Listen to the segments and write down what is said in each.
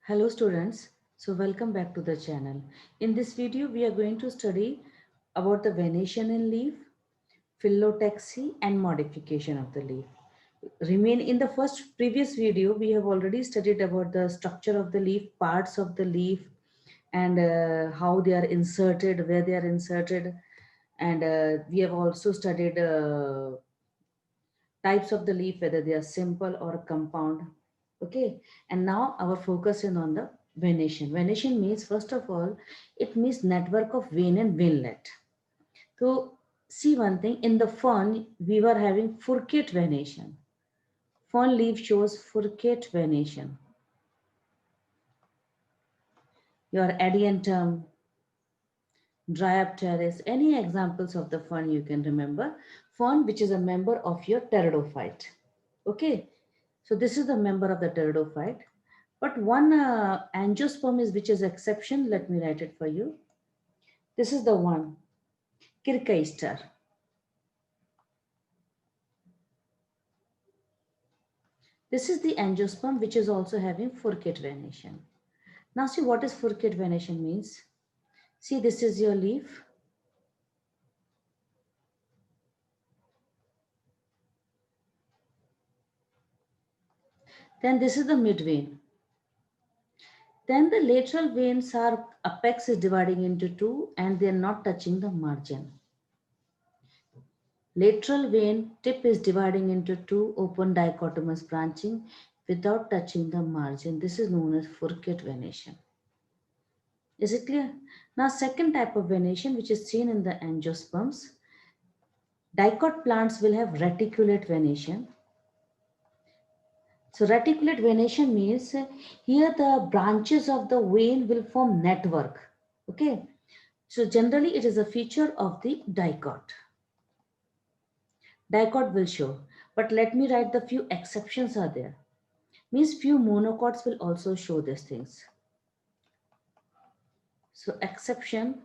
Hello students, so welcome back to the channel. In this video we are going to study about the venation in leaf, phyllotaxy and modification of the leaf. Remain in the first previous video we have already studied about the structure of the leaf, parts of the leaf and how they are inserted, where they are inserted, and we have also studied types of the leaf, whether they are simple or compound. Okay, and now our focus is on the venation. Venation means, first of all, it means network of vein and veinlet. So see one thing, in the fern we were having furcate venation. Fern leaf shows furcate venation. Your adiantum, Dryopteris, any examples of the fern you can remember. Fern which is a member of your pteridophyte. Okay, so this is the member of the pteridophyte. But one angiosperm is which is exception. Let me write it for you. This is the one, Kircheister. This is the angiosperm which is also having furcate venation. Now see what is furcate venation means. See, this is your leaf. Then this is the mid vein. Then the lateral veins are, apex is dividing into two and they are not touching the margin. Lateral vein tip is dividing into two open dichotomous branching without touching the margin. This is known as furcate venation. Is it clear? Now, second type of venation which is seen in the angiosperms, dicot plants will have reticulate venation. So reticulate venation means here the branches of the vein will form network. Okay. So generally it is a feature of the dicot. Dicot will show, but let me write the few exceptions are there. Means few monocots will also show these things. So exception,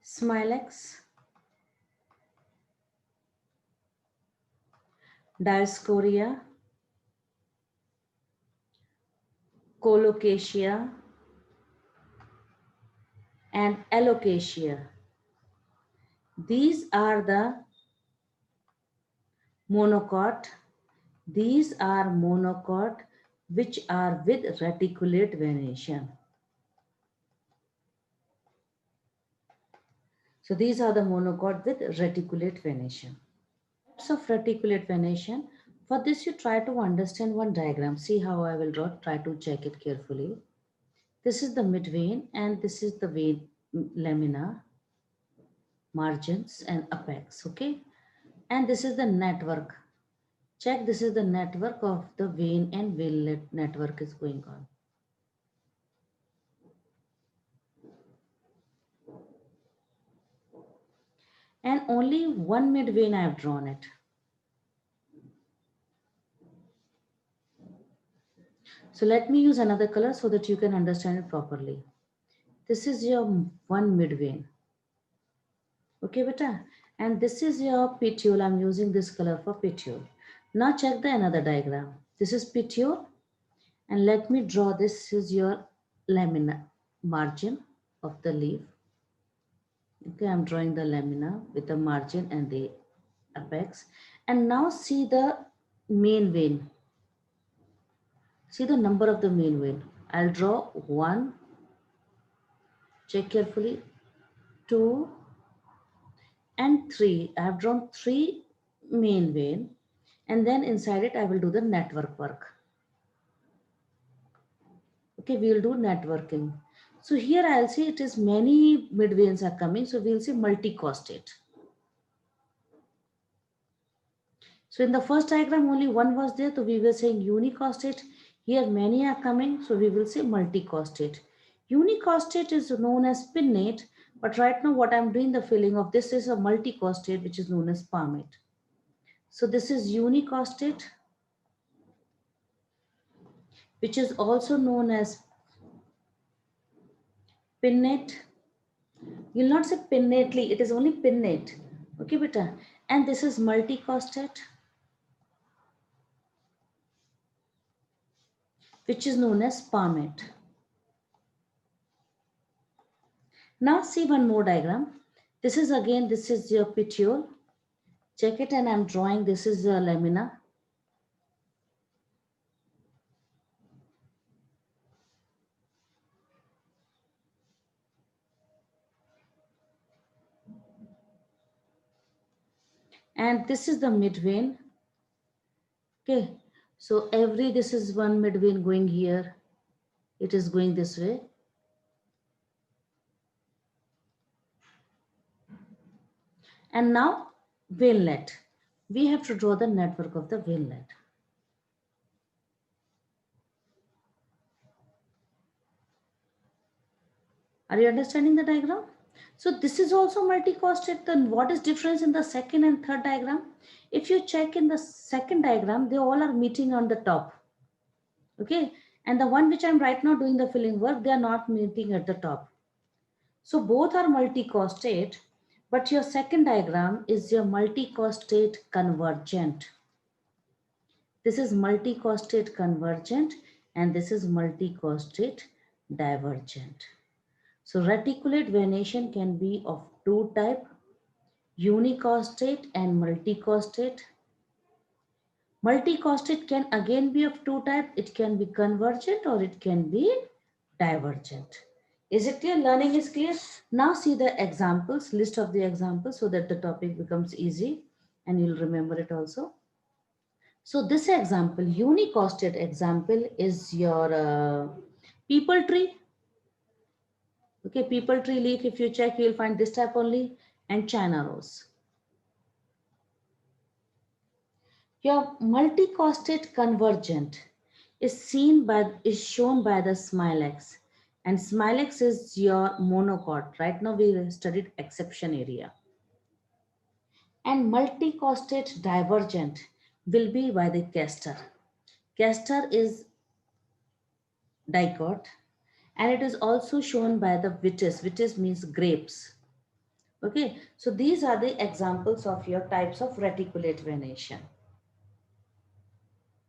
Smilex, Dioscorea, Colocasia, and Alocasia. These are the monocot. These are monocot which are with reticulate venation. So these are the monocot with reticulate venation. Types of reticulate venation. For this you try to understand one diagram. See how I will draw. Try to check it carefully. This is the mid vein and this is the vein lamina, margins and apex. Okay. And this is the network. Check, this is the network of the vein and veinlet network is going on. And only one mid vein I have drawn it. So let me use another color so that you can understand it properly. This is your one mid vein. Okay, beta. And this is your petiole. I'm using this color for petiole. Now check the another diagram. This is petiole. And let me draw, this is your lamina, margin of the leaf. Okay, I'm drawing the lamina with the margin and the apex. And now see the main vein. See the number of the main vein. I'll draw 1, check carefully, 2 and 3. I have drawn 3 main vein and then inside it I will do the network work. Okay, we will do networking. So here I'll see it is many mid veins are coming. So we'll see multicostate. So in the first diagram, only one was there. So we were saying unicostate. Here many are coming. So we will say multicostate. Unicostate is known as pinnate. But right now what I'm doing the filling of this is a multicostate which is known as palmate. So this is unicostate, which is also known as pinnate. You'll not say pinnately, it is only pinnate. Okay, beta. And this is multi-costate, which is known as palmate. Now see one more diagram. This is again, this is your petiole. Check it, and I'm drawing, this is your lamina. And this is the midvein. Okay, so this is one midvein going here. It is going this way. And now vein-let. We have to draw the network of the vein-let. Are you understanding the diagram? So this is also multi-costate. Then what is difference in the second and third diagram? If you check in the second diagram, they all are meeting on the top. Okay. And the one which I'm right now doing the filling work, they are not meeting at the top. So both are multi-costate, but your second diagram is your multi-costate convergent. This is multi-costate convergent, and this is multi-costate divergent. So reticulate venation can be of two types, unicostate and multicostate. Multicostate can again be of two types. It can be convergent or it can be divergent. Is it clear? Learning is clear. Now see the examples, list of the examples, so that the topic becomes easy and you'll remember it also. So this example, unicostate example, is your people tree. Okay, people tree leaf, if you check, you'll find this type only, and China rose. Your multicostate convergent is shown by the smilex, and smilex is your monocot. Right now we studied exception area. And multicostate divergent will be by the castor. Castor is dicot, and it is also shown by the vitis. Vitis means grapes. Okay, so these are the examples of your types of reticulate venation.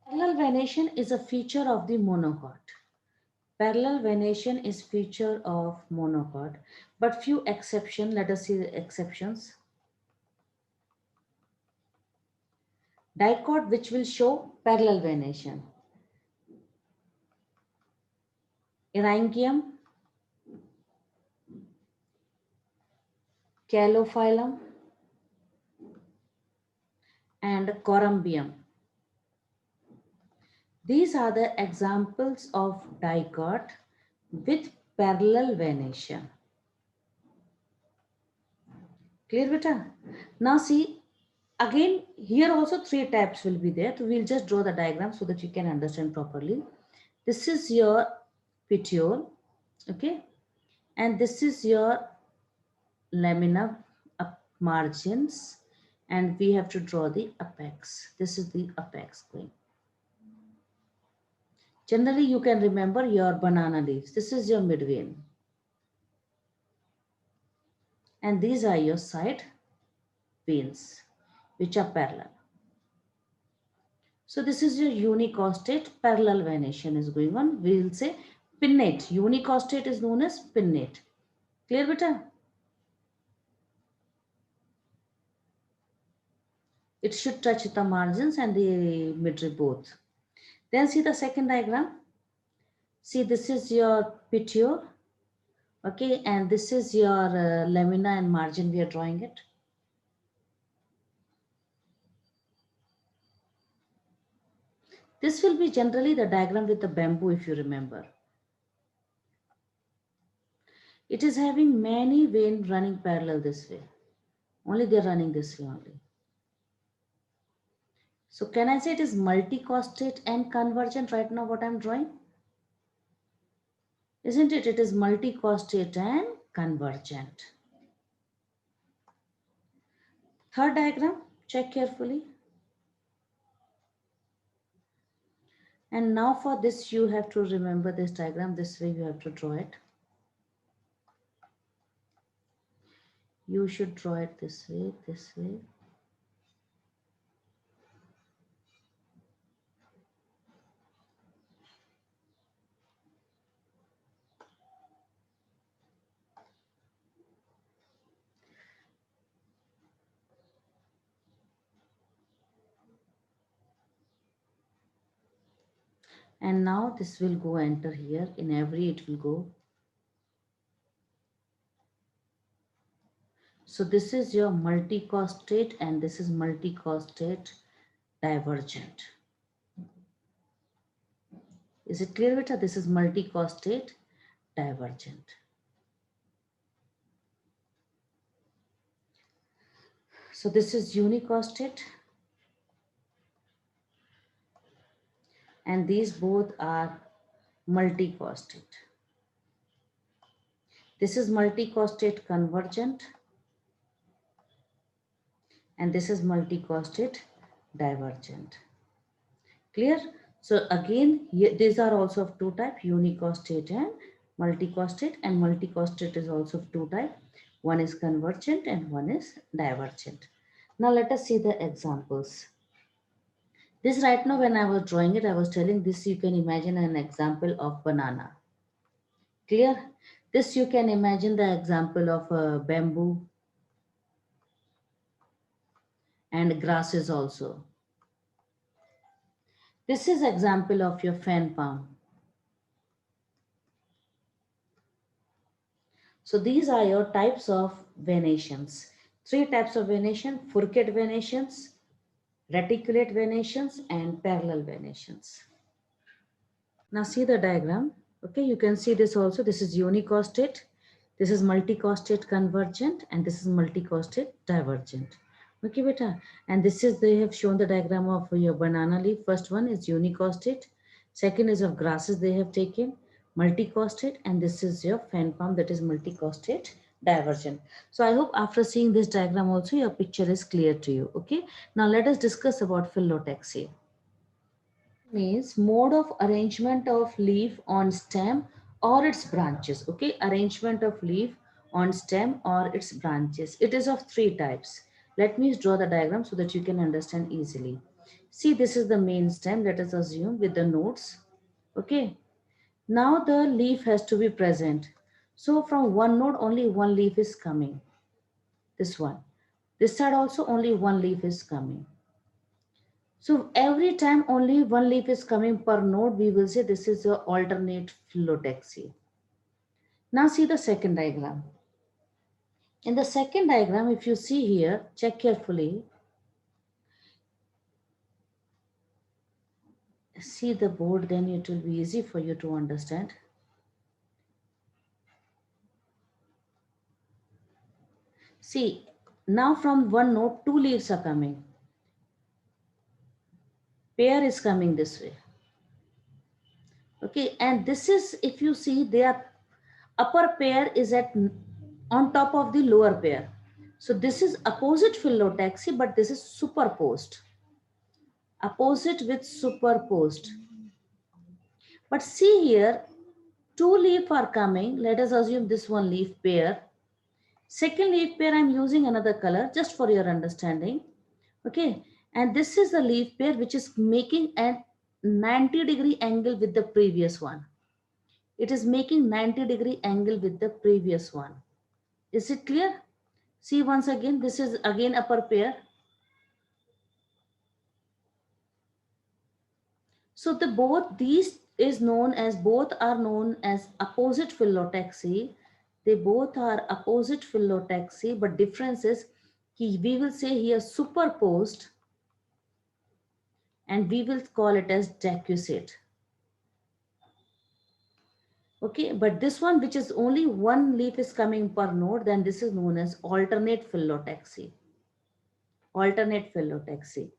Parallel venation is a feature of the monocot. Parallel venation is feature of monocot, but few exceptions. Let us see the exceptions. Dicot, which will show parallel venation. Eryngium, Calophyllum, and Corymbium. These are the examples of dicot with parallel venation. Clear, beta? Now see, again, here also three types will be there. So we'll just draw the diagram so that you can understand properly. This is your petiole, okay? And this is your lamina margins, and we have to draw the apex. This is the apex going. Generally, you can remember your banana leaves. This is your midvein. And these are your side veins, which are parallel. So this is your unicostate parallel venation is going on. We will say pinnate. Unicostate is known as pinnate. Clear, beta? It should touch the margins and the midrib both. Then see the second diagram. See, this is your petiole. Okay, and this is your lamina and margin. We are drawing it. This will be generally the diagram with the bamboo, if you remember. It is having many veins running parallel this way. Only they are running this way only. So can I say it is multicostate and convergent right now what I'm drawing? Isn't it? It is multicostate and convergent. Third diagram, check carefully. And now for this, you have to remember this diagram. This way you have to draw it. You should draw it this way, this way. And now this will go enter here. In every it will go. So this is your multicostate and this is multicostate divergent. Is it clear, beta? This is multicostate divergent. So this is unicostate and these both are multicostate. This is multicostate convergent and this is multicostate divergent. Clear? So again, these are also of two types, unicostate and multicostate, and multicostate is also of two types. One is convergent and one is divergent. Now let us see the examples. This right now when I was drawing it, I was telling this you can imagine an example of banana. Clear? This you can imagine the example of bamboo and grasses also. This is example of your fan palm. So these are your types of venations. Three types of venation: Fourcade venations, reticulate venations, and parallel venations. Now see the diagram. Okay, you can see this also. This is unicostate, this is multicostate convergent, and this is multicostate divergent. Okay, beta. And this is, they have shown the diagram of your banana leaf. First one is unicostate. Second is of grasses they have taken, multicostate, and this is your fan palm, that is multicostate divergent. So I hope after seeing this diagram also your picture is clear to you. Okay. Now let us discuss about phyllotaxy. Means mode of arrangement of leaf on stem or its branches. Okay, arrangement of leaf on stem or its branches. It is of three types. Let me draw the diagram so that you can understand easily. See, this is the main stem, let us assume, with the nodes. Okay, now the leaf has to be present. So from one node only one leaf is coming. This one. This side also only one leaf is coming. So every time only one leaf is coming per node, we will say this is a alternate phyllotaxy. Now see the second diagram. In the second diagram, if you see here, check carefully. See the board, then it will be easy for you to understand. See, now from one node, two leaves are coming. Pair is coming this way. Okay, and this is, if you see, their upper pair is at on top of the lower pair. So this is opposite phyllotaxy, but this is superposed. Opposite with superposed. But see here, two leaf are coming. Let us assume this one leaf pair. Second leaf pair, I'm using another color just for your understanding. Okay, and this is the leaf pair which is making a 90-degree angle with the previous one. It is making 90-degree angle with the previous one. Is it clear? See once again, this is again upper pair. So the both these is known as, both are known as opposite phyllotaxy. They both are opposite phyllotaxy, but difference is we will say here superposed and we will call it as decussate. Okay, but this one which is only one leaf is coming per node, then this is known as alternate phyllotaxy. Alternate phyllotaxy.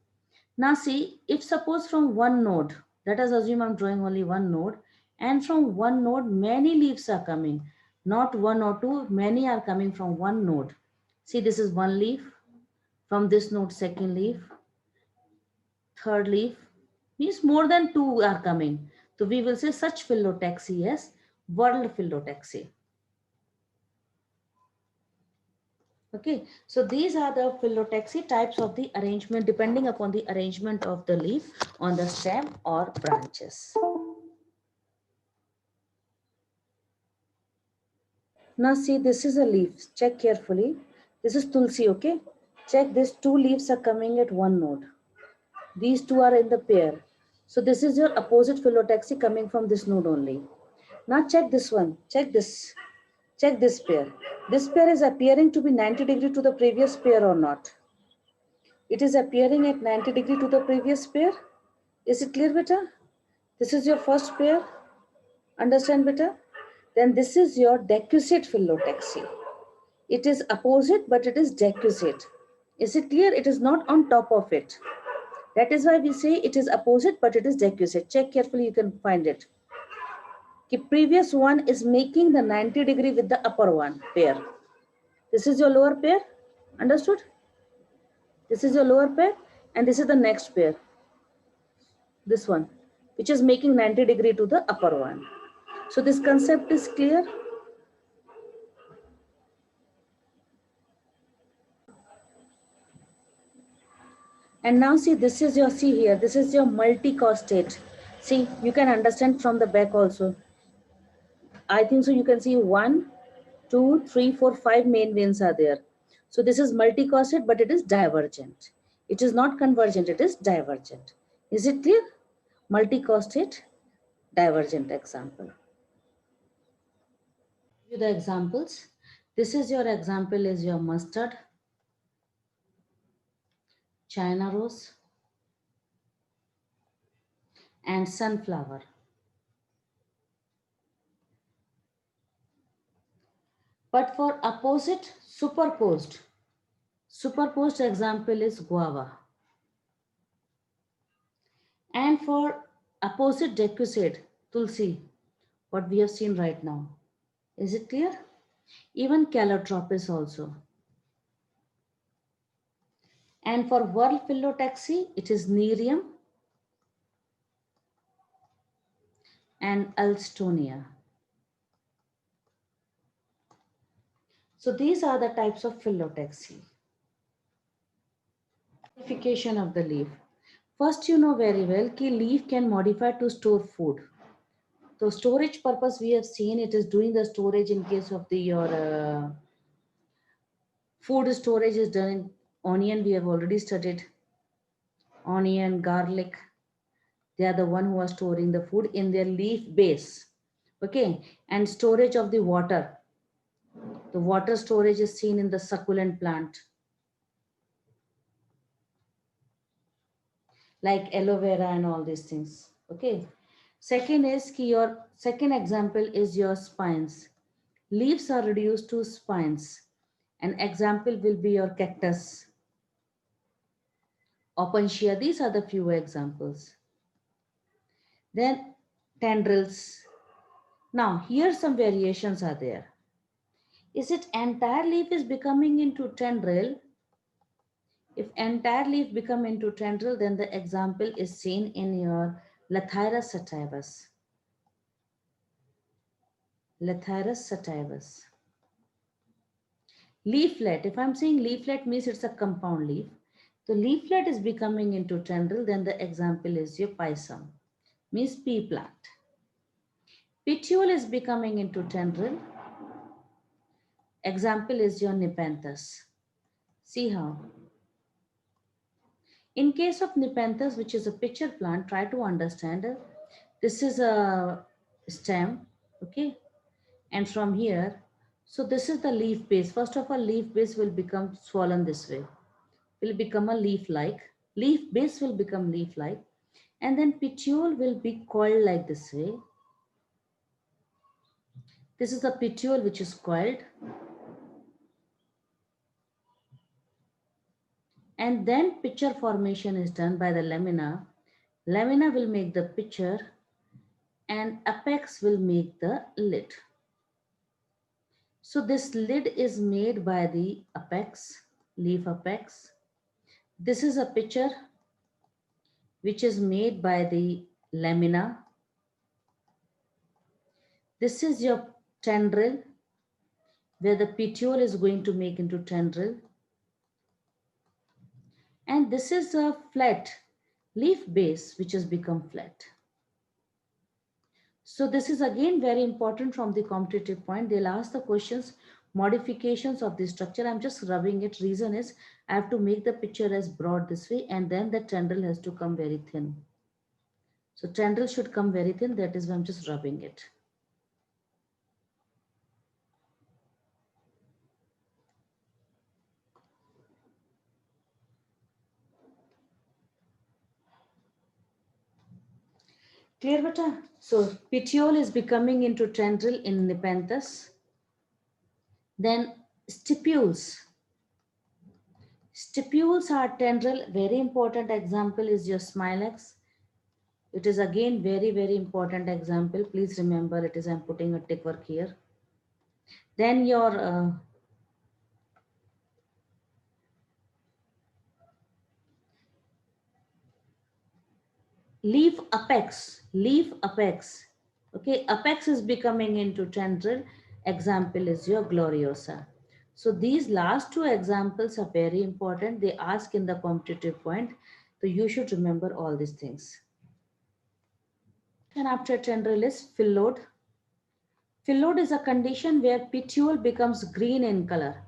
Now see, if suppose from one node, let us assume I'm drawing only one node, and from one node many leaves are coming, not one or two, many are coming from one node. See, this is one leaf, from this node second leaf, third leaf, means more than two are coming. So we will say such phyllotaxy as whorled phyllotaxy. Okay, so these are the phyllotaxy types of the arrangement depending upon the arrangement of the leaf on the stem or branches. Now see, this is a leaf. Check carefully. This is Tulsi, okay? Check, these two leaves are coming at one node. These two are in the pair. So this is your opposite phyllotaxy coming from this node only. Now check this one, check this. Check this pair. This pair is appearing to be 90 degree to the previous pair or not? It is appearing at 90 degree to the previous pair. Is it clear, beta? This is your first pair. Understand, beta? Then this is your decussate phyllotaxy. It is opposite, but it is decussate. Is it clear? It is not on top of it. That is why we say it is opposite, but it is decussate. Check carefully, you can find it. The previous one is making the 90 degree with the upper one pair. This is your lower pair. Understood? This is your lower pair, and this is the next pair. This one, which is making 90 degree to the upper one. So this concept is clear. And now see, this is your, see here, this is your multicostate. See, you can understand from the back also. I think so you can see 1, 2, 3, 4, 5 main veins are there. So this is multicostate, but it is divergent. It is not convergent, it is divergent. Is it clear? Multicostate, divergent example. The examples. This is your example is your mustard, China rose, and sunflower. But for opposite, superposed example is guava. And for opposite decussate, tulsi, what we have seen right now. Is it clear? Even calotropis also. And for whorl phyllotaxy, it is Nerium and Alstonia. So these are the types of phyllotaxy. Modification of the leaf. First, you know very well that leaf can modify to store food. So storage purpose we have seen it is doing the storage in case of the your food storage is done in onion. We have already studied onion, garlic. They are the one who are storing the food in their leaf base. Okay, and storage of the water. The water storage is seen in the succulent plant. Like aloe vera and all these things. Okay. Second is your second example is your spines. Leaves are reduced to spines. An example will be your cactus, opuntia. These are the few examples. Then tendrils. Now here some variations are there. Is it entire leaf is becoming into tendril? If entire leaf become into tendril, then the example is seen in your Lathyrus sativus. Lathyrus sativus. Leaflet, if I'm saying leaflet means it's a compound leaf. The leaflet is becoming into tendril, then the example is your pisum, means pea plant. Petiole is becoming into tendril. Example is your Nepenthes. See how. In case of Nepenthes, which is a pitcher plant, try to understand. This is a stem, okay? And from here, so this is the leaf base. First of all, leaf base will become swollen this way. Will become a leaf-like. Leaf base will become leaf-like. And then petiole will be coiled like this way. This is the petiole which is coiled. And then pitcher formation is done by the lamina. Lamina will make the pitcher and apex will make the lid. So this lid is made by the apex, leaf apex. This is a pitcher which is made by the lamina. This is your tendril where the petiole is going to make into tendril. And this is a flat leaf base which has become flat. So this is again very important from the competitive point. They'll ask the questions, modifications of the structure. I'm just rubbing it. Reason is I have to make the picture as broad this way and then the tendril has to come very thin. So tendril should come very thin. That is why I'm just rubbing it. Clear, beta? So petiole is becoming into tendril in Nepenthes. Then stipules. Stipules are tendril. Very important example is your Smilex. It is again very, very important example. Please remember it is, I'm putting a tick work here. Then your leaf apex. Okay, apex is becoming into tendril. Example is your gloriosa. So these last two examples are very important. They ask in the competitive point. So you should remember all these things. And after tendril is phyllodes. Phyllodes is a condition where petiole becomes green in color.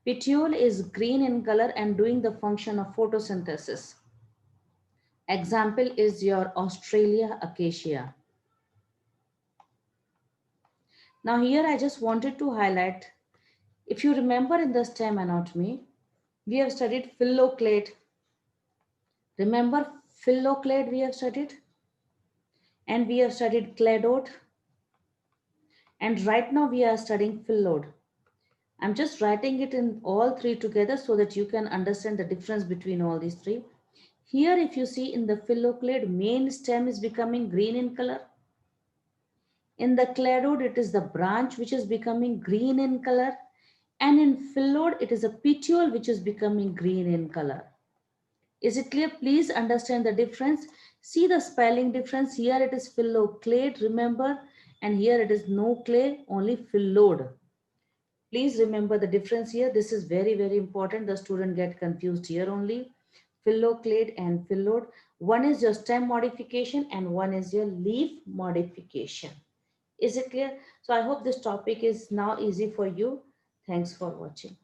Petiole is green in color and doing the function of photosynthesis. Example is your Australia acacia. Now here I just wanted to highlight, if you remember in the stem anatomy, we have studied phylloclade. Remember phylloclade we have studied? And we have studied cladode. And right now we are studying phyllodes. I'm just writing it in all three together so that you can understand the difference between all these three. Here, if you see in the phylloclade, main stem is becoming green in color. In the cladode, it is the branch which is becoming green in color. And in phyllodes, it is a petiole which is becoming green in color. Is it clear? Please understand the difference. See the spelling difference. Here it is phylloclade, remember, and here it is no clay, only phyllodes. Please remember the difference here. This is very, very important. The student get confused here only. Phylloclade and phyllodes. One is your stem modification and one is your leaf modification. Is it clear? So I hope this topic is now easy for you. Thanks for watching.